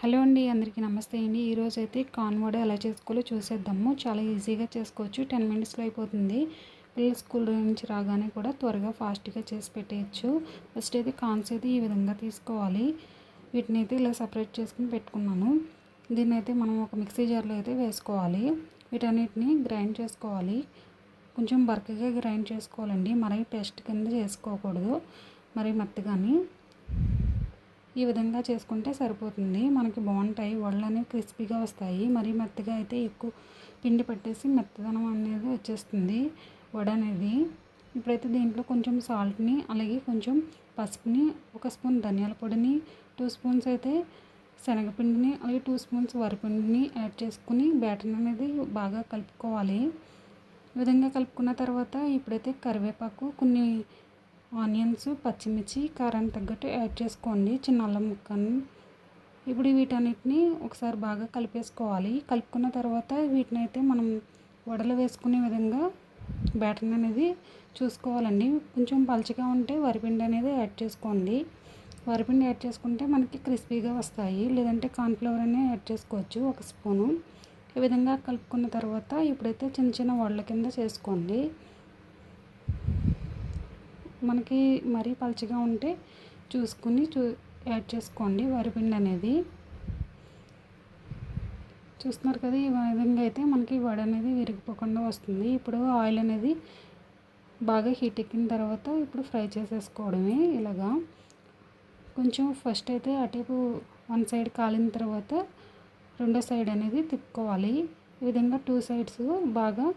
Hello అండి, అందరికీ నమస్తే అండి. ఈరోజు అయితే కార్న్ వడ ఎలా చేసుకోవాలో చూసేద్దాము. చాలా ఈజీగా చేసుకోవచ్చు, 10 మినిట్స్లో అయిపోతుంది. పిల్లలు స్కూల్ నుంచి రాగానే కూడా త్వరగా ఫాస్ట్గా చేసి పెట్టేయచ్చు. ఫస్ట్ అయితే కార్న్స్ అయితే ఈ విధంగా తీసుకోవాలి. వీటిని అయితే ఇలా సపరేట్ చేసుకుని పెట్టుకున్నాను. దీన్ని అయితే మనం ఒక మిక్సీ జార్లో అయితే వేసుకోవాలి. వీటన్నిటిని గ్రైండ్ చేసుకోవాలి. కొంచెం బరకగా గ్రైండ్ చేసుకోవాలండి, మరీ పేస్ట్ కింద చేసుకోకూడదు, మరీ మెత్తగాని. ఈ విధంగా చేసుకుంటే సరిపోతుంది, మనకి బాగుంటాయి. వడలు అనేవి క్రిస్పీగా వస్తాయి. మరీ మెత్తగా అయితే ఎక్కువ పిండి పట్టేసి మెత్తదనం అనేది వచ్చేస్తుంది వడ అనేది. ఇప్పుడైతే దీంట్లో కొంచెం సాల్ట్ని, అలాగే కొంచెం పసుపుని, 1 స్పూన్ ధనియాల పొడిని, 2 స్పూన్స్ అయితే శనగపిండిని, అలాగే 2 స్పూన్స్ వరిపిండిని యాడ్ చేసుకుని బ్యాటర్ అనేది బాగా కలుపుకోవాలి. ఈ విధంగా కలుపుకున్న తర్వాత ఇప్పుడైతే కరివేపాకు, కొన్ని ఆనియన్స్, పచ్చిమిర్చి, కారానికి తగ్గట్టు యాడ్ చేసుకోండి, చిన్న అల్లం ముక్కను. ఇప్పుడు వీటన్నిటిని ఒకసారి బాగా కలిపేసుకోవాలి. కలుపుకున్న తర్వాత వీటిని అయితే మనం వడలు వేసుకునే విధంగా బ్యాటర్ అనేది చూసుకోవాలండి. కొంచెం పలుచగా ఉంటే వరిపిండి అనేది యాడ్ చేసుకోండి. వరిపిండి యాడ్ చేసుకుంటే మనకి క్రిస్పీగా వస్తాయి, లేదంటే కార్న్ఫ్లవర్ అనేది యాడ్ చేసుకోవచ్చు, 1 స్పూను. ఈ విధంగా కలుపుకున్న తర్వాత ఇప్పుడైతే చిన్న చిన్న వడల కింద చేసుకోండి. మనకి మరీ పలుచగా ఉంటే చూసుకుని యాడ్ చేసుకోండి వరిపిండి అనేది. చూస్తున్నారు కదా, ఈ విధంగా అయితే మనకి వడ అనేది విరిగిపోకుండా వస్తుంది. ఇప్పుడు ఆయిల్ అనేది బాగా హీట్ ఎక్కిన తర్వాత ఇప్పుడు ఫ్రై చేసేసుకోవడమే. ఇలాగా కొంచెం ఫస్ట్ అయితే అటువైపు 1 సైడ్ కాలిన తర్వాత రెండో సైడ్ అనేది తిప్పుకోవాలి. ఈ విధంగా 2 సైడ్స్ బాగా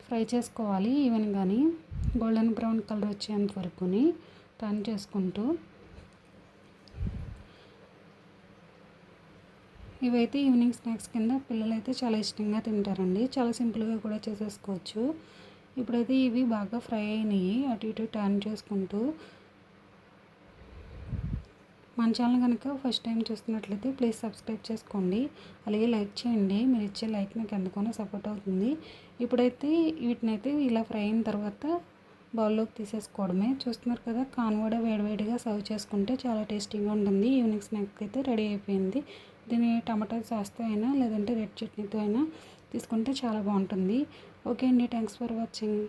ఫ్రై చేసుకోవాలి ఈవెన్గాని, గోల్డెన్ బ్రౌన్ కలర్ వచ్చేంత వరకుని టర్న్ చేసుకుంటూ. ఇవైతే ఈవినింగ్ స్నాక్స్ కింద పిల్లలు అయితే చాలా ఇష్టంగా తింటారండి. చాలా సింపుల్గా కూడా చేసేసుకోవచ్చు. ఇప్పుడైతే ఇవి బాగా ఫ్రై అయినాయి, అటు ఇటు టర్న్ చేసుకుంటూ. మన ఛానల్ కనుక ఫస్ట్ టైం చూస్తున్నట్లయితే ప్లీజ్ సబ్స్క్రైబ్ చేసుకోండి, అలాగే లైక్ చేయండి. మీరు ఇచ్చే లైక్ నాకు ఎంతగానో సపోర్ట్ అవుతుంది. ఇప్పుడైతే వీటినైతే ఇలా ఫ్రై అయిన తర్వాత బౌల్లోకి తీసేసుకోవడమే. చూస్తున్నారు కదా, కార్న్ వడ వేడివేడిగా సర్వ్ చేసుకుంటే చాలా టేస్టీగా ఉంటుంది. ఈవినింగ్ స్నాక్ అయితే రెడీ అయిపోయింది. దీన్ని టమాటా సాస్తో అయినా, లేదంటే రెడ్ చట్నీతో అయినా తీసుకుంటే చాలా బాగుంటుంది. ఓకే అండి, థ్యాంక్స్ ఫర్ వాచింగ్.